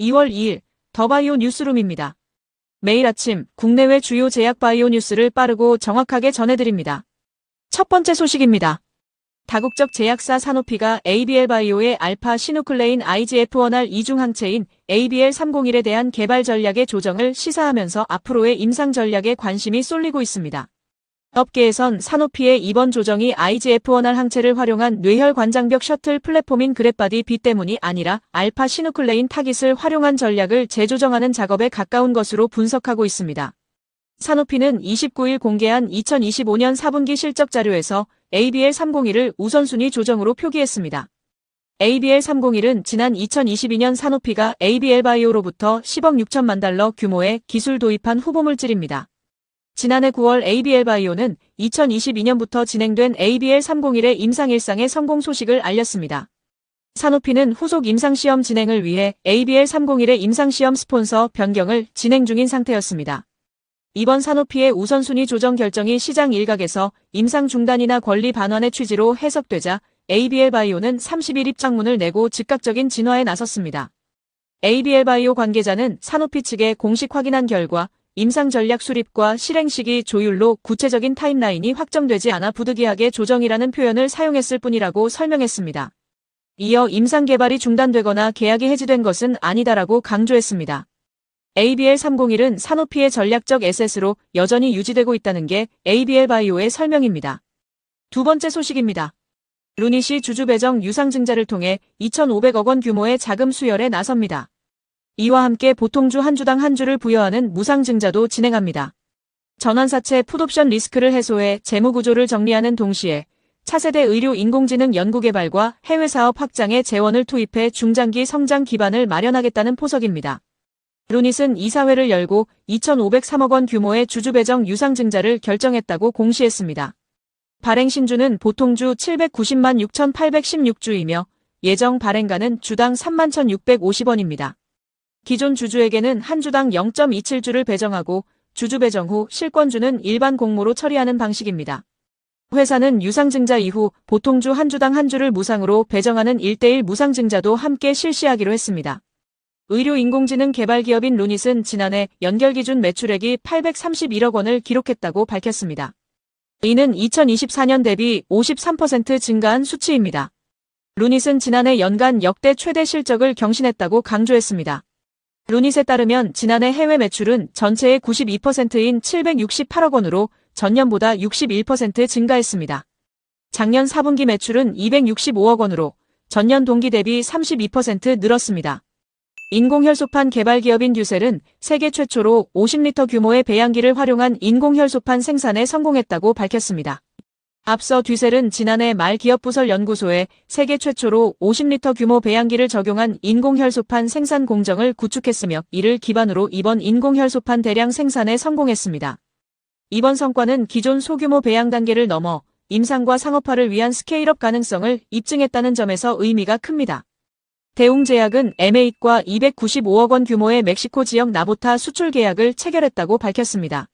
2월 2일 더바이오 뉴스룸입니다. 매일 아침 국내외 주요 제약 바이오 뉴스를 빠르고 정확하게 전해드립니다. 첫 번째 소식입니다. 다국적 제약사 사노피가 ABL 바이오의 알파 시누클레인 IGF-1R 이중 항체인 ABL301에 대한 개발 전략의 조정을 시사하면서 앞으로의 임상 전략에 관심이 쏠리고 있습니다. 업계에선 사노피의 이번 조정이 IGF-1R 항체를 활용한 뇌혈 관장벽 셔틀 플랫폼인 그랩바디 B 때문이 아니라 알파 시누클레인 타깃을 활용한 전략을 재조정하는 작업에 가까운 것으로 분석하고 있습니다. 사노피는 29일 공개한 2025년 4분기 실적 자료에서 ABL301을 우선순위 조정으로 표기했습니다. ABL301은 지난 2022년 사노피가 ABL바이오로부터 10억 6천만 달러 규모의 기술 도입한 후보물질입니다. 지난해 9월 ABL바이오는 2022년부터 진행된 ABL301의 임상 일상의 성공 소식을 알렸습니다. 사노피는 후속 임상시험 진행을 위해 ABL301의 임상시험 스폰서 변경을 진행 중인 상태였습니다. 이번 사노피의 우선순위 조정 결정이 시장 일각에서 임상 중단이나 권리 반환의 취지로 해석되자 ABL바이오는 30일 입장문을 내고 즉각적인 진화에 나섰습니다. ABL바이오 관계자는 사노피 측에 공식 확인한 결과 임상 전략 수립과 실행 시기 조율로 구체적인 타임라인이 확정되지 않아 부득이하게 조정이라는 표현을 사용했을 뿐이라고 설명했습니다. 이어 임상 개발이 중단되거나 계약이 해지된 것은 아니다라고 강조했습니다. ABL301은 사노피의 전략적 에셋으로 여전히 유지되고 있다는 게 ABL바이오의 설명입니다. 두 번째 소식입니다. 루닛이 주주 배정 유상증자를 통해 2,500억 원 규모의 자금 수혈에 나섭니다. 이와 함께 보통주 한 주당 한 주를 부여하는 무상증자도 진행합니다. 전환사채 풋옵션 리스크를 해소해 재무구조를 정리하는 동시에 차세대 의료 인공지능 연구개발과 해외사업 확장에 재원을 투입해 중장기 성장 기반을 마련하겠다는 포석입니다. 루닛은 이사회를 열고 2,503억 원 규모의 주주 배정 유상증자를 결정했다고 공시했습니다. 발행 신주는 보통주 790만 6,816주이며 예정 발행가는 주당 31,650원입니다. 기존 주주에게는 한 주당 0.27주를 배정하고 주주 배정 후 실권주는 일반 공모로 처리하는 방식입니다. 회사는 유상증자 이후 보통주 한 주당 한 주를 무상으로 배정하는 1:1 무상증자도 함께 실시하기로 했습니다. 의료 인공지능 개발 기업인 루닛은 지난해 연결 기준 매출액이 831억 원을 기록했다고 밝혔습니다. 이는 2024년 대비 53% 증가한 수치입니다. 루닛은 지난해 연간 역대 최대 실적을 경신했다고 강조했습니다. 루닛에 따르면 지난해 해외 매출은 전체의 92%인 768억 원으로 전년보다 61% 증가했습니다. 작년 4분기 매출은 265억 원으로 전년 동기 대비 32% 늘었습니다. 인공혈소판 개발 기업인 듀셀은 세계 최초로 50리터 규모의 배양기를 활용한 인공혈소판 생산에 성공했다고 밝혔습니다. 앞서 듀셀은 지난해 말 기업부설 연구소에 세계 최초로 50리터 규모 배양기를 적용한 인공혈소판 생산 공정을 구축했으며 이를 기반으로 이번 인공혈소판 대량 생산에 성공했습니다. 이번 성과는 기존 소규모 배양 단계를 넘어 임상과 상업화를 위한 스케일업 가능성을 입증했다는 점에서 의미가 큽니다. 대웅제약은 M8과 295억 원 규모의 멕시코 지역 나보타 수출 계약을 체결했다고 밝혔습니다.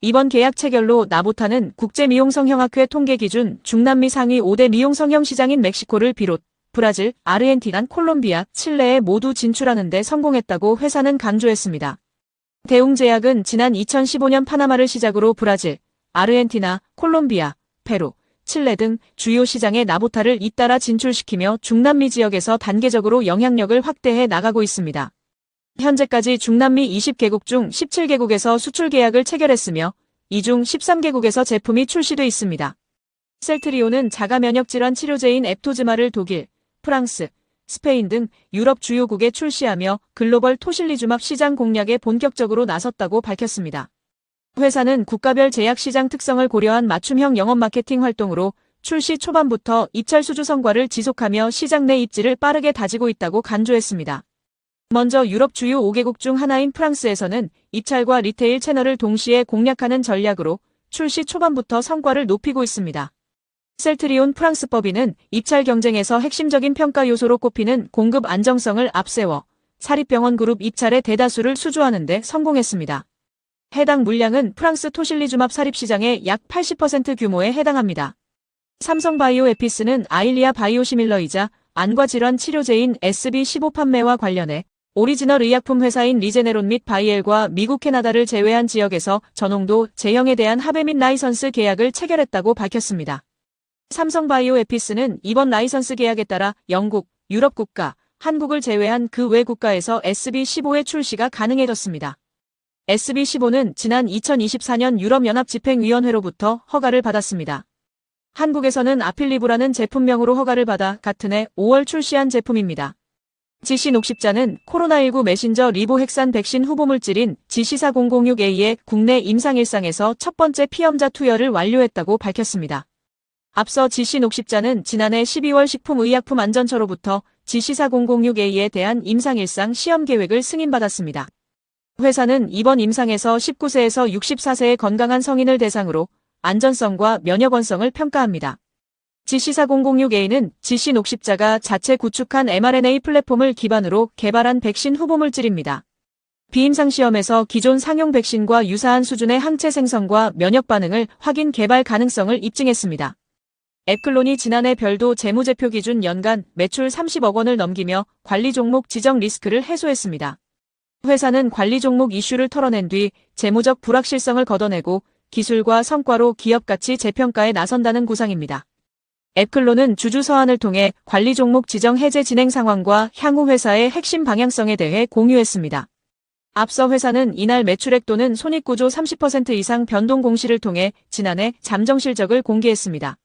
이번 계약 체결로 나보타는 국제미용성형학회 통계 기준 중남미 상위 5대 미용성형 시장인 멕시코를 비롯 브라질, 아르헨티나, 콜롬비아, 칠레에 모두 진출하는 데 성공했다고 회사는 강조했습니다. 대웅제약은 지난 2015년 파나마를 시작으로 브라질, 아르헨티나, 콜롬비아, 페루, 칠레 등 주요 시장에 나보타를 잇따라 진출시키며 중남미 지역에서 단계적으로 영향력을 확대해 나가고 있습니다. 현재까지 중남미 20개국 중 17개국에서 수출 계약을 체결했으며 이 중 13개국에서 제품이 출시돼 있습니다. 셀트리온은 자가 면역 질환 치료제인 앱토즈마를 독일, 프랑스, 스페인 등 유럽 주요국에 출시하며 글로벌 토실리주맙 시장 공략에 본격적으로 나섰다고 밝혔습니다. 회사는 국가별 제약 시장 특성을 고려한 맞춤형 영업 마케팅 활동으로 출시 초반부터 입찰 수주 성과를 지속하며 시장 내 입지를 빠르게 다지고 있다고 간주했습니다. 먼저 유럽 주요 5개국 중 하나인 프랑스에서는 입찰과 리테일 채널을 동시에 공략하는 전략으로 출시 초반부터 성과를 높이고 있습니다. 셀트리온 프랑스법인은 입찰 경쟁에서 핵심적인 평가 요소로 꼽히는 공급 안정성을 앞세워 사립병원 그룹 입찰의 대다수를 수주하는 데 성공했습니다. 해당 물량은 프랑스 토실리주맙 사립시장의 약 80% 규모에 해당합니다. 삼성바이오에피스는 아일리아 바이오시밀러이자 안과 질환 치료제인 SB15 판매와 관련해 오리지널 의약품 회사인 리제네론 및 바이엘과 미국 캐나다를 제외한 지역에서 전홍도 제형에 대한 합의 및 라이선스 계약을 체결했다고 밝혔습니다. 삼성바이오에피스는 이번 라이선스 계약에 따라 영국, 유럽 국가, 한국을 제외한 그 외 국가에서 SB15의 출시가 가능해졌습니다. SB15는 지난 2024년 유럽연합집행위원회로부터 허가를 받았습니다. 한국에서는 아필리브라는 제품명으로 허가를 받아 같은 해 5월 출시한 제품입니다. GC60자는 코로나19 메신저 리보핵산 백신 후보물질인 GC4006A의 국내 임상일상에서 첫 번째 피험자 투여를 완료했다고 밝혔습니다. 앞서 GC60자는 지난해 12월 식품의약품안전처로부터 GC4006A에 대한 임상일상 시험 계획을 승인받았습니다. 회사는 이번 임상에서 19세에서 64세의 건강한 성인을 대상으로 안전성과 면역원성을 평가합니다. GC4006A는 GC60자가 자체 구축한 mRNA 플랫폼을 기반으로 개발한 백신 후보물질입니다. 비임상 시험에서 기존 상용 백신과 유사한 수준의 항체 생성과 면역 반응을 확인 개발 가능성을 입증했습니다. 앱클론이 지난해 별도 재무제표 기준 연간 매출 30억 원을 넘기며 관리 종목 지정 리스크를 해소했습니다. 회사는 관리 종목 이슈를 털어낸 뒤 재무적 불확실성을 걷어내고 기술과 성과로 기업 가치 재평가에 나선다는 구상입니다. 앱클론은 주주 서한을 통해 관리 종목 지정 해제 진행 상황과 향후 회사의 핵심 방향성에 대해 공유했습니다. 앞서 회사는 이날 매출액 또는 손익구조 30% 이상 변동 공시를 통해 지난해 잠정 실적을 공개했습니다.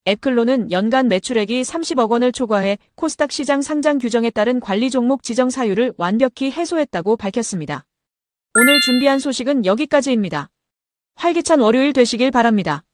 앱클론은 연간 매출액이 30억 원을 초과해 코스닥 시장 상장 규정에 따른 관리 종목 지정 사유를 완벽히 해소했다고 밝혔습니다. 오늘 준비한 소식은 여기까지입니다. 활기찬 월요일 되시길 바랍니다.